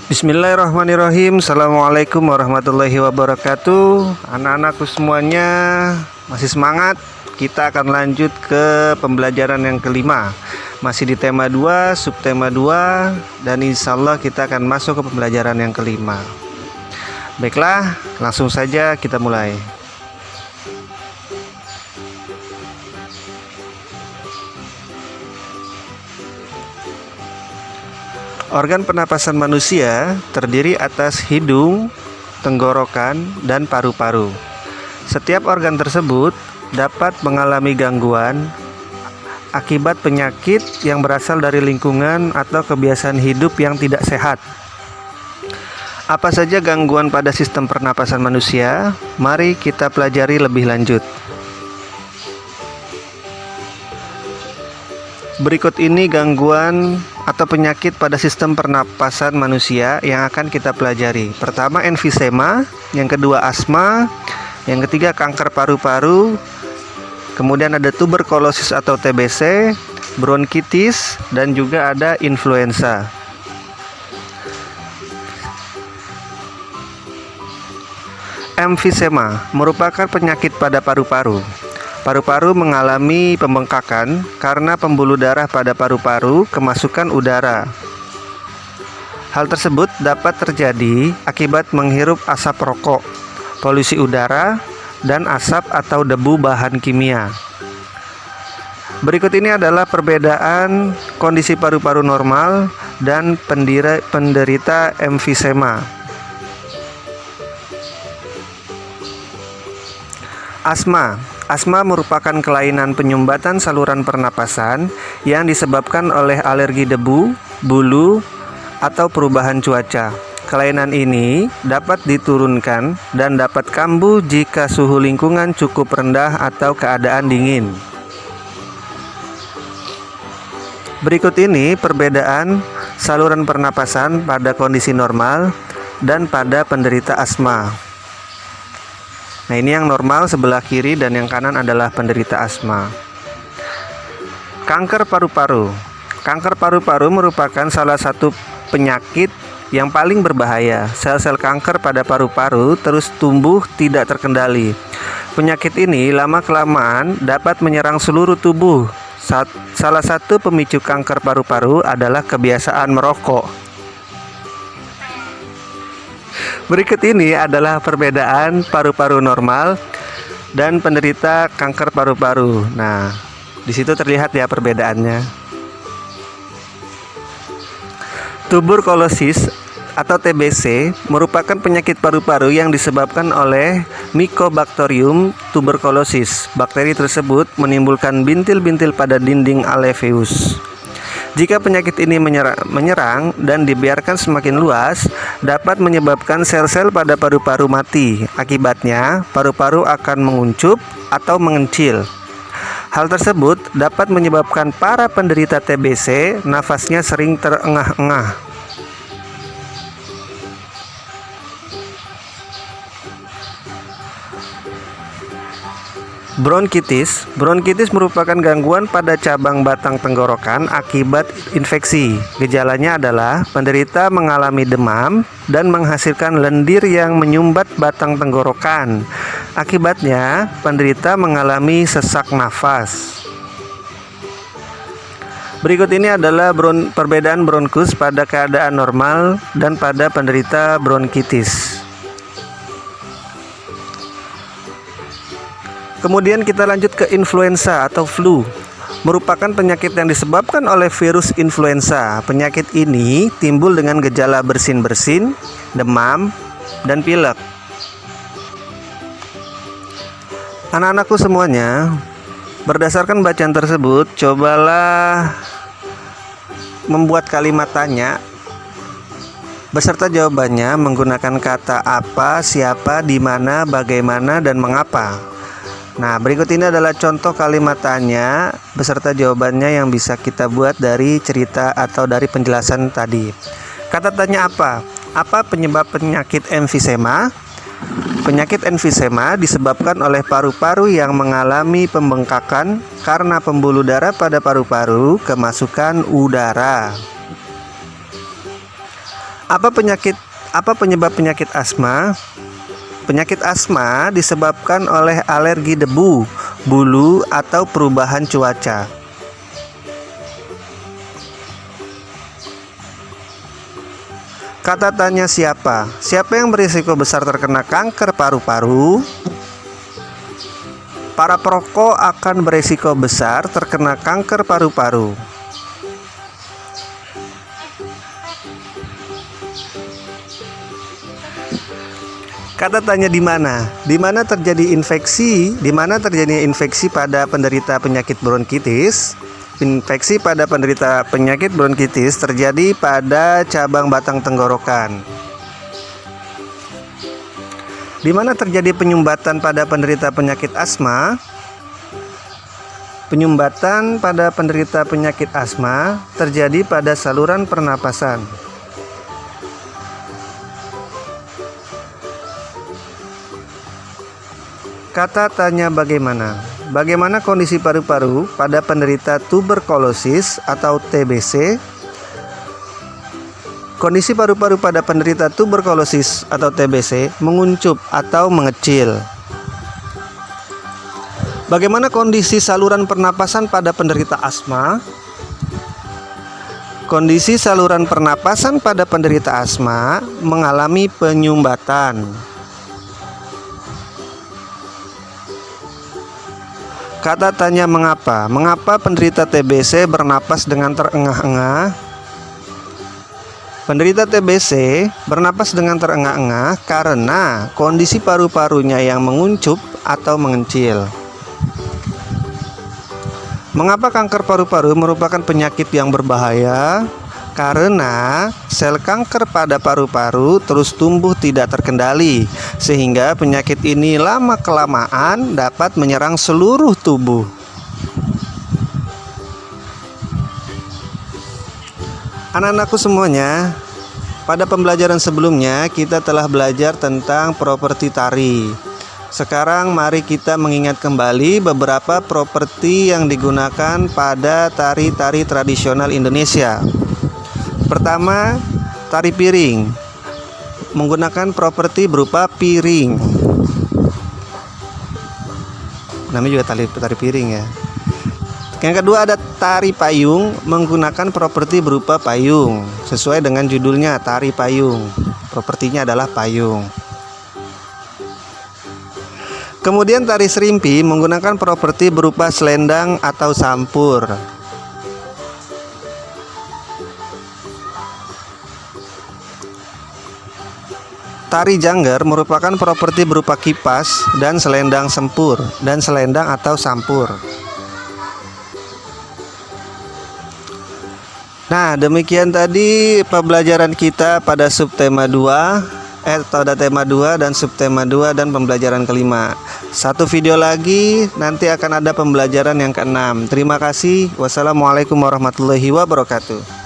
Bismillahirrahmanirrahim. Assalamualaikum warahmatullahi wabarakatuh. Anak-anakku semuanya masih semangat? Kita akan lanjut ke pembelajaran yang kelima. Masih di tema 2, subtema 2, dan insya Allah kita akan masuk ke pembelajaran yang kelima. Baiklah, langsung saja kita mulai. Organ pernapasan manusia terdiri atas hidung, tenggorokan, dan paru-paru. Setiap organ tersebut dapat mengalami gangguan akibat penyakit yang berasal dari lingkungan atau kebiasaan hidup yang tidak sehat. Apa saja gangguan pada sistem pernapasan manusia? Mari kita pelajari lebih lanjut. Berikut ini gangguan atau penyakit pada sistem pernapasan manusia yang akan kita pelajari. Pertama, emfisema, yang kedua asma, yang ketiga kanker paru-paru, kemudian ada tuberkulosis atau TBC, bronkitis, dan juga ada influenza. Emfisema merupakan penyakit pada paru-paru. Paru-paru mengalami pembengkakan karena pembuluh darah pada paru-paru kemasukan udara. Hal tersebut dapat terjadi akibat menghirup asap rokok, polusi udara, dan asap atau debu bahan kimia. Berikut ini adalah perbedaan kondisi paru-paru normal dan penderita emfisema. Asma merupakan kelainan penyumbatan saluran pernapasan yang disebabkan oleh alergi debu, bulu, atau perubahan cuaca. Kelainan ini dapat diturunkan dan dapat kambuh jika suhu lingkungan cukup rendah atau keadaan dingin. Berikut ini perbedaan saluran pernapasan pada kondisi normal dan pada penderita asma. Nah, ini yang normal sebelah kiri dan yang kanan adalah penderita asma. Kanker paru-paru. Kanker paru-paru merupakan salah satu penyakit yang paling berbahaya. Sel-sel kanker pada paru-paru terus tumbuh tidak terkendali. Penyakit ini lama-kelamaan dapat menyerang seluruh tubuh. Salah satu pemicu kanker paru-paru adalah kebiasaan merokok. Berikut ini adalah perbedaan paru-paru normal dan penderita kanker paru-paru. Nah, di situ terlihat ya perbedaannya. Tuberkulosis atau TBC merupakan penyakit paru-paru yang disebabkan oleh Mycobacterium tuberculosis. Bakteri tersebut menimbulkan bintil-bintil pada dinding alveolus. Jika penyakit ini menyerang dan dibiarkan semakin luas, dapat menyebabkan sel-sel pada paru-paru mati. Akibatnya, paru-paru akan menguncup atau mengecil. Hal tersebut dapat menyebabkan para penderita TBC nafasnya sering terengah-engah. Bronkitis merupakan gangguan pada cabang batang tenggorokan akibat infeksi. Gejalanya adalah penderita mengalami demam dan menghasilkan lendir yang menyumbat batang tenggorokan. Akibatnya, penderita mengalami sesak nafas. Berikut ini adalah perbedaan bronkus pada keadaan normal dan pada penderita bronkitis. Kemudian kita lanjut ke influenza atau flu. Merupakan penyakit yang disebabkan oleh virus influenza. Penyakit ini timbul dengan gejala bersin-bersin, demam, dan pilek. Anak-anakku semuanya, berdasarkan bacaan tersebut, cobalah membuat kalimat tanya beserta jawabannya menggunakan kata apa, siapa, di mana, bagaimana, dan mengapa. Nah, berikut ini adalah contoh kalimat tanya beserta jawabannya yang bisa kita buat dari cerita atau dari penjelasan tadi. Kata tanya apa? Apa penyebab penyakit emfisema? Penyakit emfisema disebabkan oleh paru-paru yang mengalami pembengkakan karena pembuluh darah pada paru-paru kemasukan udara. Apa penyebab penyakit asma? Penyakit asma disebabkan oleh alergi debu, bulu, atau perubahan cuaca. Kata tanya siapa? Siapa yang berisiko besar terkena kanker paru-paru? Para perokok akan berisiko besar terkena kanker paru-paru. Kata tanya di mana? Di mana terjadi infeksi? Di mana terjadi infeksi pada penderita penyakit bronkitis? Infeksi pada penderita penyakit bronkitis terjadi pada cabang batang tenggorokan. Di mana terjadi penyumbatan pada penderita penyakit asma? Penyumbatan pada penderita penyakit asma terjadi pada saluran pernapasan. Kata tanya bagaimana? Bagaimana kondisi paru-paru pada penderita tuberkulosis atau TBC? Kondisi paru-paru pada penderita tuberkulosis atau TBC menguncup atau mengecil. Bagaimana kondisi saluran pernapasan pada penderita asma? Kondisi saluran pernapasan pada penderita asma mengalami penyumbatan. Kata tanya mengapa? Mengapa penderita TBC bernapas dengan terengah-engah? Penderita TBC bernapas dengan terengah-engah karena kondisi paru-parunya yang menguncup atau mengecil. Mengapa kanker paru-paru merupakan penyakit yang berbahaya? Karena sel kanker pada paru-paru terus tumbuh tidak terkendali, sehingga penyakit ini lama-kelamaan dapat menyerang seluruh tubuh. Anak-anakku semuanya, pada pembelajaran sebelumnya kita telah belajar tentang properti tari. Sekarang mari kita mengingat kembali beberapa properti yang digunakan pada tari-tari tradisional Indonesia. Pertama, tari piring menggunakan properti berupa piring. Namanya juga tari piring ya. Yang kedua ada tari payung menggunakan properti berupa payung. Sesuai dengan judulnya, tari payung. Propertinya adalah payung. Kemudian tari serimpi menggunakan properti berupa selendang atau sampur. Tari jangger merupakan properti berupa kipas dan selendang sempur dan selendang atau sampur. Nah, demikian tadi pembelajaran kita pada subtema 2 pada tema 2 dan subtema 2 dan pembelajaran kelima. Satu video lagi nanti akan ada pembelajaran yang keenam. Terima kasih. Wassalamualaikum warahmatullahi wabarakatuh.